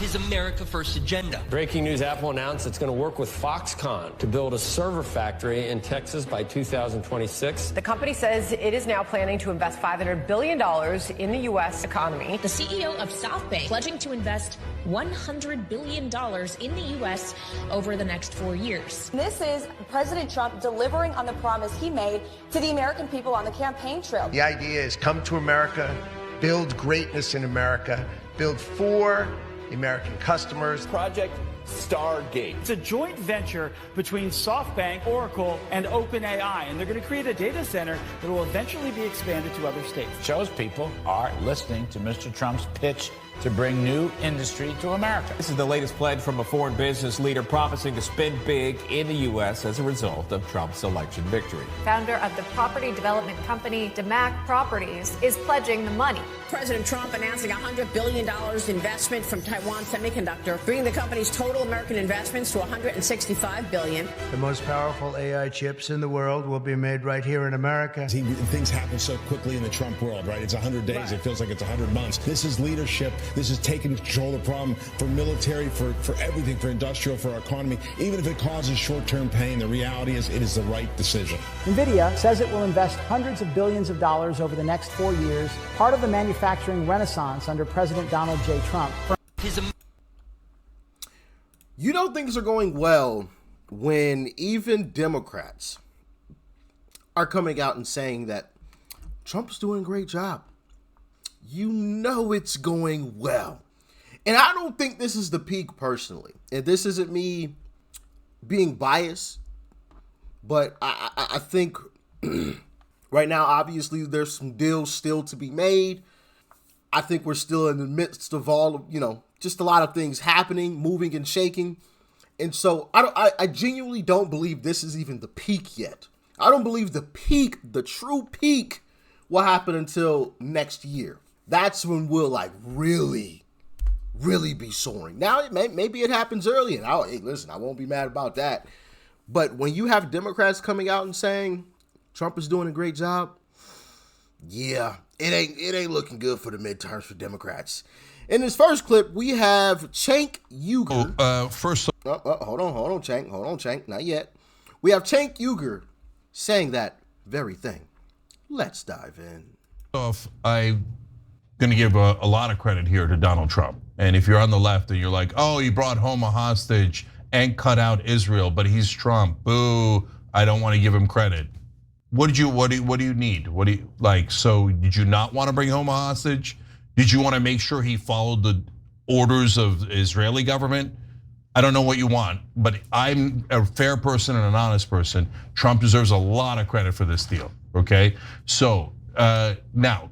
his America First agenda. Breaking news, Apple announced it's going to work with Foxconn to build a server factory in Texas by 2026. The company says it is now planning to invest $500 billion in the U.S. economy. The CEO of SoftBank pledging to invest $100 billion in the U.S. over the next 4 years. This is President Trump delivering on the promise he made to the American people on the campaign trail. The idea is come to America, build greatness in America, build for the American customers. Project Stargate. It's a joint venture between SoftBank, Oracle, and OpenAI, and they're going to create a data center that will eventually be expanded to other states. Shows people are listening to Mr. Trump's pitch to bring new industry to America. This is the latest pledge from a foreign business leader promising to spend big in the U.S. as a result of Trump's election victory. Founder of the property development company DeMac Properties is pledging the money. President Trump announcing $100 billion investment from Taiwan Semiconductor, bringing the company's total American investments to $165 billion. The most powerful AI chips in the world will be made right here in America. Things happen so quickly in the Trump world, right? It's 100 days. Right. It feels like it's 100 months. This is leadership. This is taking control of the problem for military, for everything, for industrial, for our economy. Even if it causes short-term pain, the reality is it is the right decision. NVIDIA says it will invest hundreds of billions of dollars over the next 4 years, part of the manufacturing renaissance under President Donald J. Trump. You know things are going well when even Democrats are coming out and saying that Trump's doing a great job. You know it's going well. And I don't think this is the peak personally. And this isn't me being biased, but I think right now, obviously, there's some deals still to be made. I think we're still in the midst of all of, just a lot of things happening, moving and shaking. And so I genuinely don't believe this is even the peak yet. I don't believe the peak, the true peak, will happen until next year. That's when we'll really be soaring. Now, maybe it happens early, and hey, listen, I won't be mad about that. But when you have Democrats coming out and saying Trump is doing a great job, yeah, it ain't looking good for the midterms for Democrats. In this first clip, we have Cenk Uygur. Hold on, Cenk, not yet. We have Cenk Uygur saying that very thing. Let's dive in. I'm going to give a lot of credit here to Donald Trump. And if you're on the left and you're like, oh, he brought home a hostage and cut out Israel, but he's Trump. Boo, I don't want to give him credit. What do you need? So did you not want to bring home a hostage? Did you want to make sure he followed the orders of the Israeli government? I don't know what you want, but I'm a fair person and an honest person. Trump deserves a lot of credit for this deal, okay? So now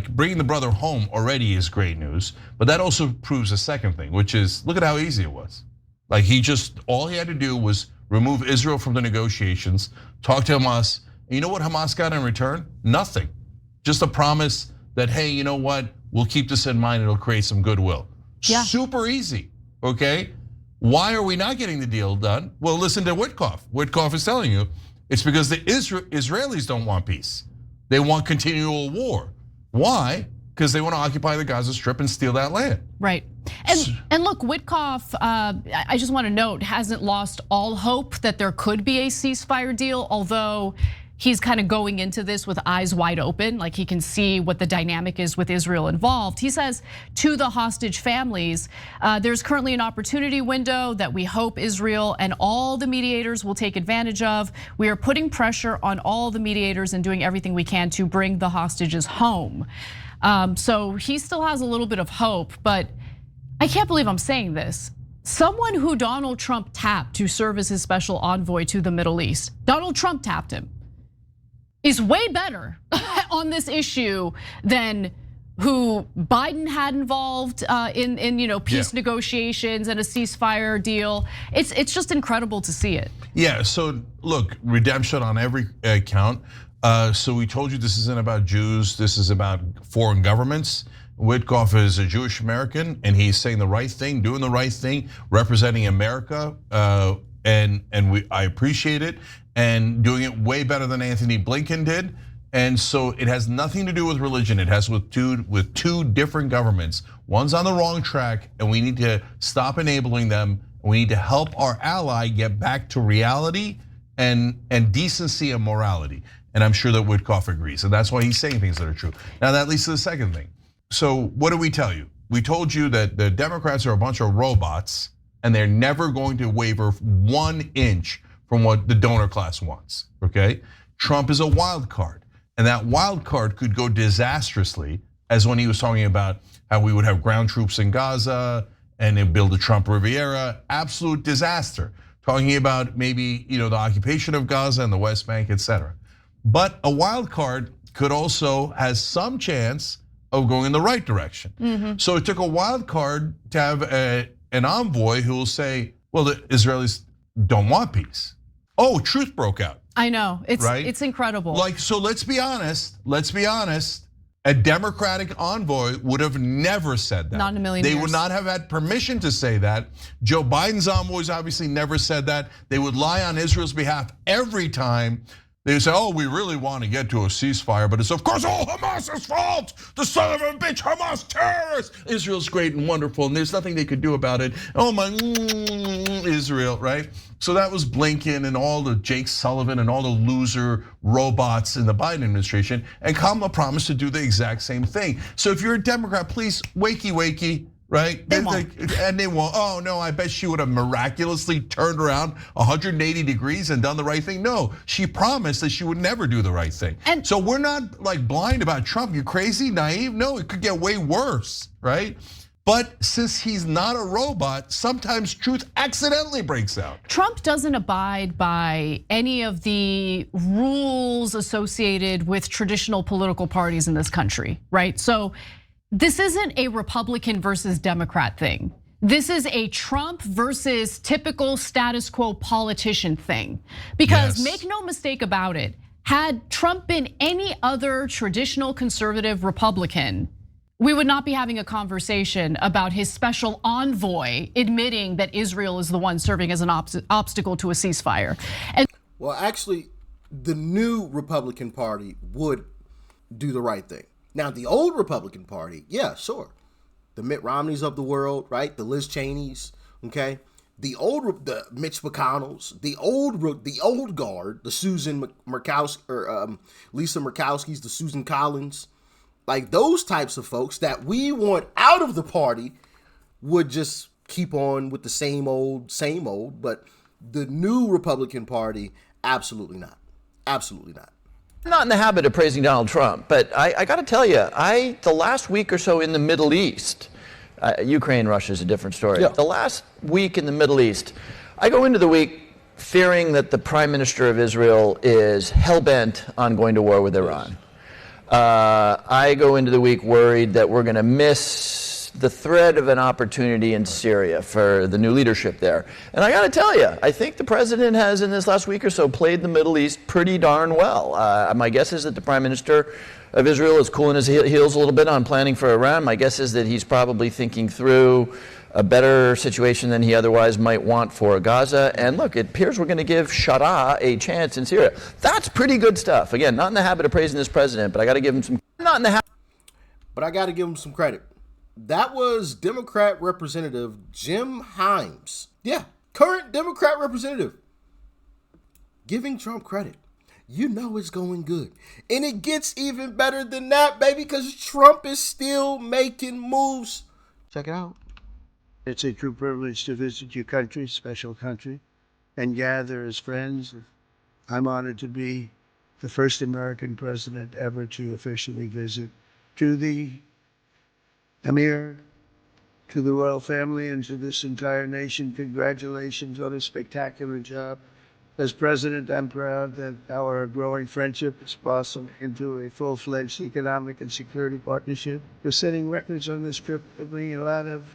bringing the brother home already is great news, but that also proves a second thing, which is, look at how easy it was. All he had to do was remove Israel from the negotiations, talk to Hamas, and you know what Hamas got in return? Nothing. Just a promise that, hey, you know what? We'll keep this in mind, it'll create some goodwill. Yeah. Super easy, okay? Why are we not getting the deal done? Well, listen to Witkoff. Witkoff is telling you it's because the Israelis don't want peace. They want continual war. Why? Because they want to occupy the Gaza Strip and steal that land. Right. And look, Witkoff, I just want to note, hasn't lost all hope that there could be a ceasefire deal, although he's kind of going into this with eyes wide open, like he can see what the dynamic is with Israel involved. He says to the hostage families, there's currently an opportunity window that we hope Israel and all the mediators will take advantage of. We are putting pressure on all the mediators and doing everything we can to bring the hostages home. So he still has a little bit of hope, but I can't believe I'm saying this. Someone who Donald Trump tapped to serve as his special envoy to the Middle East, Donald Trump tapped him, is way better on this issue than who Biden had involved in peace negotiations and a ceasefire deal. It's just incredible to see it. Yeah, so look, redemption on every count. So we told you this isn't about Jews, this is about foreign governments. Witkoff is a Jewish American and he's saying the right thing, doing the right thing, representing America. And I appreciate it, and doing it way better than Anthony Blinken did. And so it has nothing to do with religion. It has with two different governments. One's on the wrong track, and we need to stop enabling them. We need to help our ally get back to reality and decency and morality. And I'm sure that Witkoff agrees. And that's why he's saying things that are true. Now that leads to the second thing. So what did we tell you? We told you that the Democrats are a bunch of robots and they're never going to waver 1 inch from what the donor class wants, okay? Trump is a wild card, and that wild card could go disastrously, as when he was talking about how we would have ground troops in Gaza and then build a Trump Riviera, absolute disaster. Talking about maybe the occupation of Gaza and the West Bank, etc. But a wild card could also has some chance of going in the right direction. So it took a wild card to have an envoy who will say, well, the Israelis don't want peace. Oh, truth broke out. I know, right? It's incredible. So let's be honest, a Democratic envoy would have never said that. Not in a million years. years. They would not have had permission to say that. Joe Biden's envoys obviously never said that. They would lie on Israel's behalf every time. They say, oh, we really want to get to a ceasefire, but it's of course all Hamas's fault. The son of a bitch, Hamas terrorists. Israel's great and wonderful, and there's nothing they could do about it. Oh my, Israel, right? So that was Blinken and all the Jake Sullivan and all the loser robots in the Biden administration. And Kamala promised to do the exact same thing. So if you're a Democrat, please wakey. Right? And they won't. Oh no, I bet she would have miraculously turned around 180 degrees and done the right thing. No, she promised that she would never do the right thing. And so we're not like blind about Trump. You crazy, naive? No, it could get way worse, right? But since he's not a robot, sometimes truth accidentally breaks out. Trump doesn't abide by any of the rules associated with traditional political parties in this country, right? So this isn't a Republican versus Democrat thing. This is a Trump versus typical status quo politician thing. Because make no mistake about it, had Trump been any other traditional conservative Republican, we would not be having a conversation about his special envoy admitting that Israel is the one serving as an obstacle to a ceasefire. Well, actually, the new Republican Party would do the right thing. Now, the old Republican Party, yeah, sure. The Mitt Romneys of the world, right? The Liz Cheneys, okay? The Mitch McConnells, the old guard, the Susan Murkowski, or Lisa Murkowski's, the Susan Collins, like those types of folks that we want out of the party would just keep on with the same old, but the new Republican Party, absolutely not. Absolutely not. I'm not in the habit of praising Donald Trump, but I got to tell you, the last week or so in the Middle East, Ukraine, Russia is a different story. Yeah. The last week in the Middle East, I go into the week fearing that the Prime Minister of Israel is hell-bent on going to war with Iran. I go into the week worried that we're going to miss the thread of an opportunity in Syria for the new leadership there. And I got to tell you, I think the president has in this last week or so played the Middle East pretty darn well. My guess is that the Prime Minister of Israel is cooling his heels a little bit on planning for Iran. My guess is that he's probably thinking through a better situation than he otherwise might want for Gaza. And look, it appears we're going to give Sharia a chance in Syria. That's pretty good stuff. Again, not in the habit of praising this president, but I got to give him some. Not in the habit. But I got to give him some credit. That was Democrat Representative Jim Himes. Yeah, current Democrat representative. Giving Trump credit. You know it's going good. And it gets even better than that, baby, because Trump is still making moves. Check it out. It's a true privilege to visit your country, special country, and gather as friends. I'm honored to be the first American president ever to officially visit. To the Emir, to the royal family, and to this entire nation, congratulations on a spectacular job. As president, I'm proud that our growing friendship has blossomed into a full-fledged economic and security partnership. We're setting records on this trip, bringing a lot of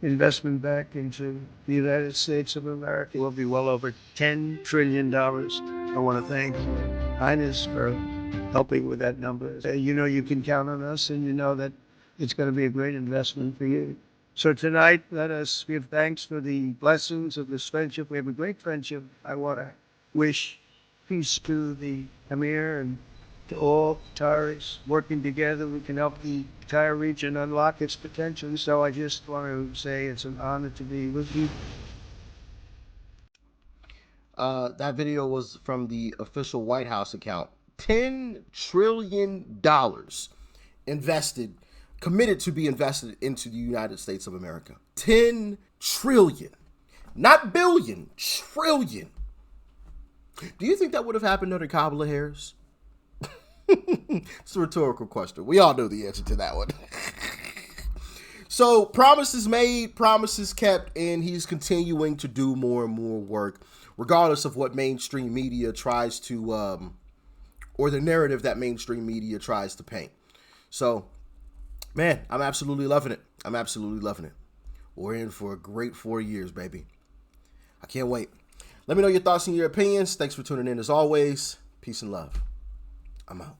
investment back into the United States of America. Will be well over $10 trillion. I want to thank Highness for helping with that number. You know you can count on us, and you know that it's going to be a great investment for you. So tonight, let us give thanks for the blessings of this friendship. We have a great friendship. I want to wish peace to the Emir and to all Qataris. Working together, we can help the entire region unlock its potential. So I just want to say it's an honor to be with you. That video was from the official White House account. $10 trillion committed to be invested into the United States of America. 10 trillion. Not billion, trillion. Do you think that would have happened under Kamala Harris? It's a rhetorical question. We all know the answer to that one. So promises made, promises kept, and he's continuing to do more and more work, regardless of what mainstream media tries to, or the narrative that mainstream media tries to paint. So, man, I'm absolutely loving it. I'm absolutely loving it. We're in for a great 4 years, baby. I can't wait. Let me know your thoughts and your opinions. Thanks for tuning in as always. Peace and love. I'm out.